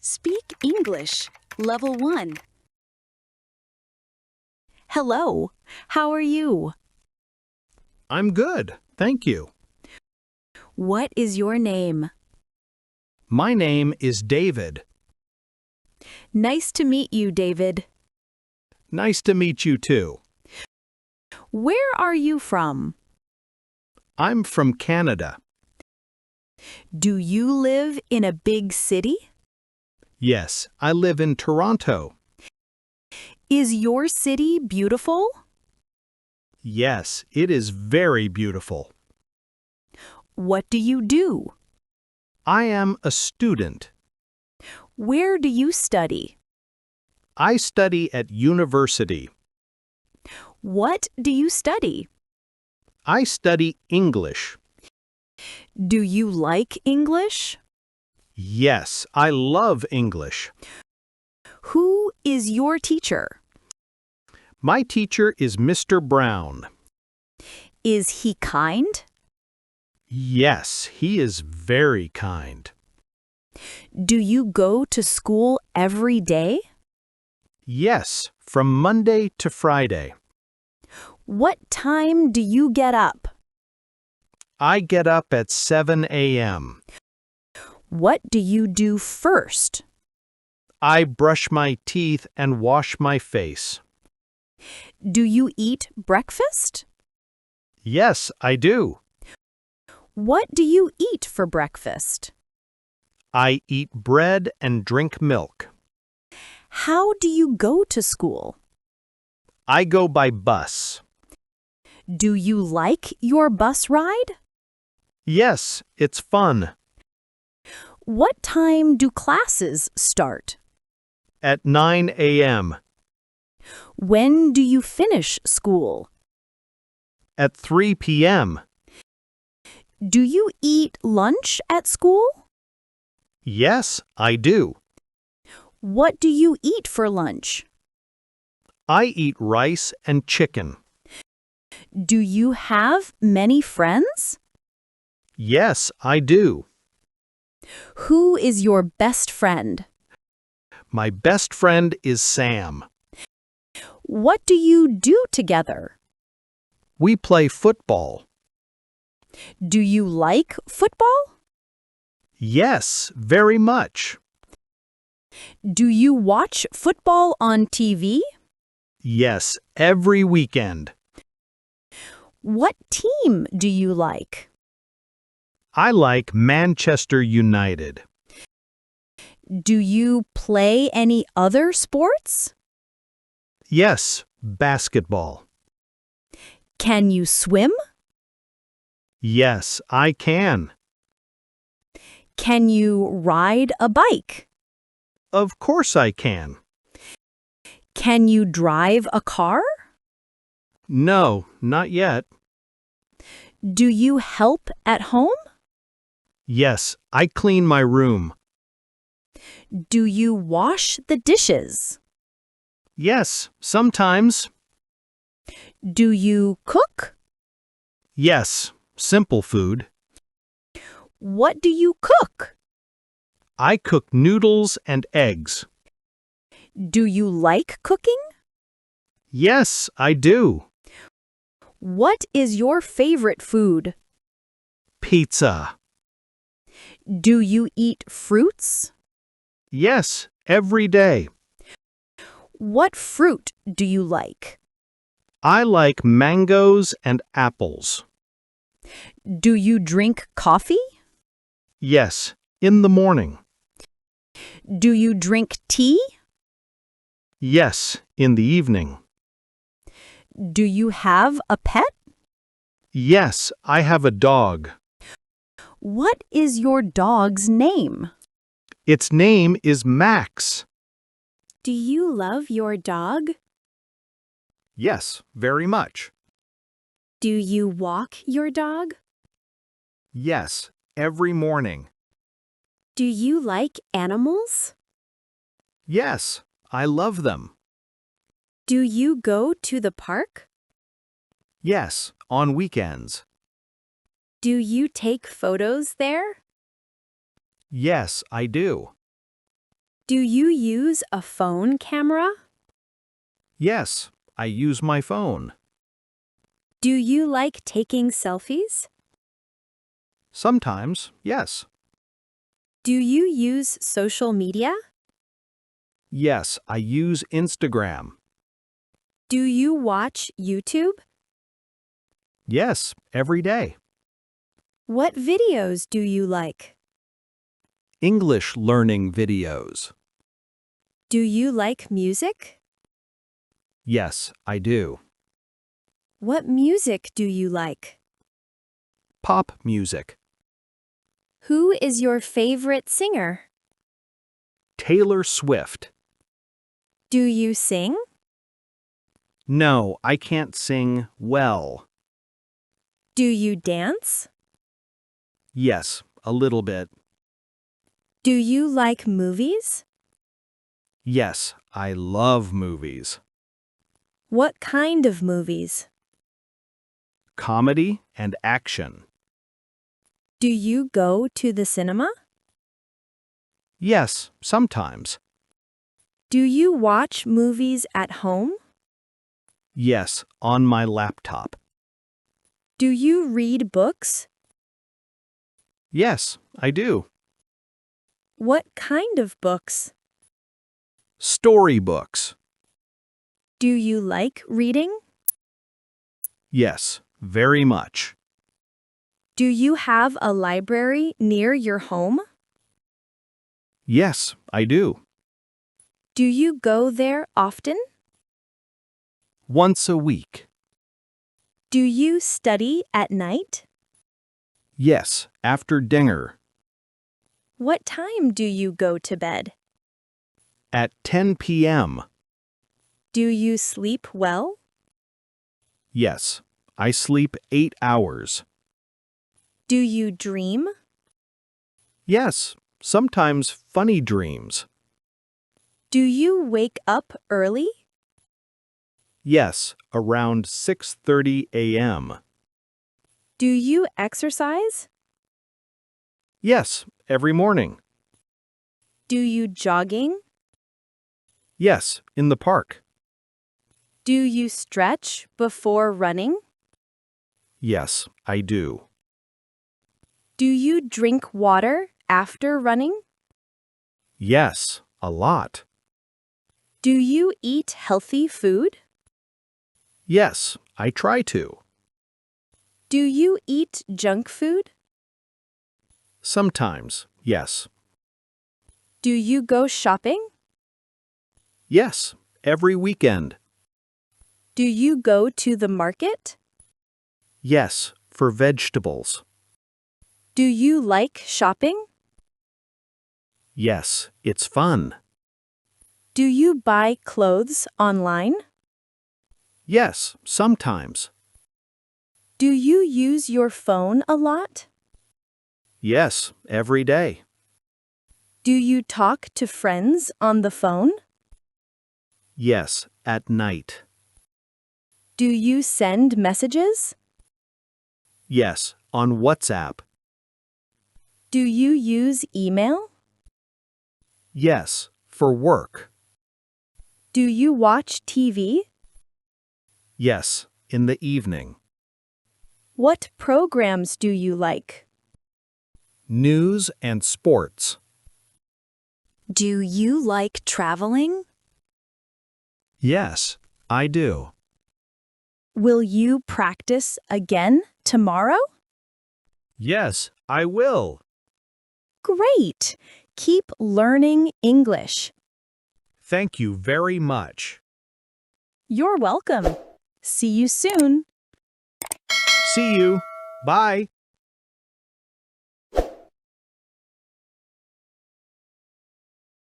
Speak English, Level 1. Hello, how are you? I'm good, thank you. What is your name? My name is David. Nice to meet you, David. Nice to meet you too. Where are you from? I'm from Canada. Do you live in a big city? Yes, I live in Toronto. Is your city beautiful? Yes, it is very beautiful. What do you do? I am a student. Where do you study? I study at university. What do you study? I study English. Do you like English? Yes, I love English. Who is your teacher? My teacher is Mr. Brown. Is he kind? Yes, he is very kind. Do you go to school every day? Yes, from Monday to Friday. What time do you get up? I get up at 7 a.m. What do you do first? I brush my teeth and wash my face. Do you eat breakfast? Yes, I do. What do you eat for breakfast? I eat bread and drink milk. How do you go to school? I go by bus. Do you like your bus ride? Yes, it's fun. What time do classes start? At 9 a.m. When do you finish school? At 3 p.m. Do you eat lunch at school? Yes, I do. What do you eat for lunch? I eat rice and chicken. Do you have many friends? Yes, I do. Who is your best friend? My best friend is Sam. What do you do together? We play football. Do you like football? Yes, very much. Do you watch football on TV? Yes, every weekend. What team do you like? I like Manchester United. Do you play any other sports? Yes, basketball. Can you swim? Yes, I can. Can you ride a bike? Of course I can. Can you drive a car? No, not yet. Do you help at home? Yes, I clean my room. Do you wash the dishes? Yes, sometimes. Do you cook? Yes, simple food. What do you cook? I cook noodles and eggs. Do you like cooking? Yes, I do. What is your favorite food? Pizza. Do you eat fruits? Yes, every day. What fruit do you like? I like mangoes and apples. Do you drink coffee? Yes, in the morning. Do you drink tea? Yes, in the evening. Do you have a pet? Yes, I have a dog. What is your dog's name? Its name is Max. Do you love your dog? Yes, very much. Do you walk your dog? Yes, every morning. Do you like animals? Yes, I love them. Do you go to the park? Yes, on weekends. Do you take photos there? Yes, I do. Do you use a phone camera? Yes, I use my phone. Do you like taking selfies? Sometimes, yes. Do you use social media? Yes, I use Instagram. Do you watch YouTube? Yes, every day. What videos do you like? English learning videos. Do you like music? Yes, I do. What music do you like? Pop music. Who is your favorite singer? Taylor Swift. Do you sing? No, I can't sing well. Do you dance? Yes, a little bit. Do you like movies? Yes, I love movies. What kind of movies? Comedy and action. Do you go to the cinema? Yes, sometimes. Do you watch movies at home? Yes, on my laptop. Do you read books? Yes, I do. What kind of books? Storybooks. Do you like reading? Yes, very much. Do you have a library near your home? Yes, I do. Do you go there often? Once a week. Do you study at night? Yes, after dinner. What time do you go to bed? At 10 p.m. Do you sleep well? Yes, I sleep 8 hours. Do you dream? Yes, sometimes funny dreams. Do you wake up early? Yes, around 6:30 a.m. Do you exercise? Yes, every morning. Do you jogging? Yes, in the park. Do you stretch before running? Yes, I do. Do you drink water after running? Yes, a lot. Do you eat healthy food? Yes, I try to. Do you eat junk food? Sometimes, yes. Do you go shopping? Yes, every weekend. Do you go to the market? Yes, for vegetables. Do you like shopping? Yes, it's fun. Do you buy clothes online? Yes, sometimes. Do you use your phone a lot? Yes, every day. Do you talk to friends on the phone? Yes, at night. Do you send messages? Yes, on WhatsApp. Do you use email? Yes, for work. Do you watch TV? Yes, in the evening. What programs do you like? News and sports. Do you like traveling? Yes, I do. Will you practice again tomorrow? Yes, I will. Great! Keep learning English. Thank you very much. You're welcome. See you soon. See you. Bye.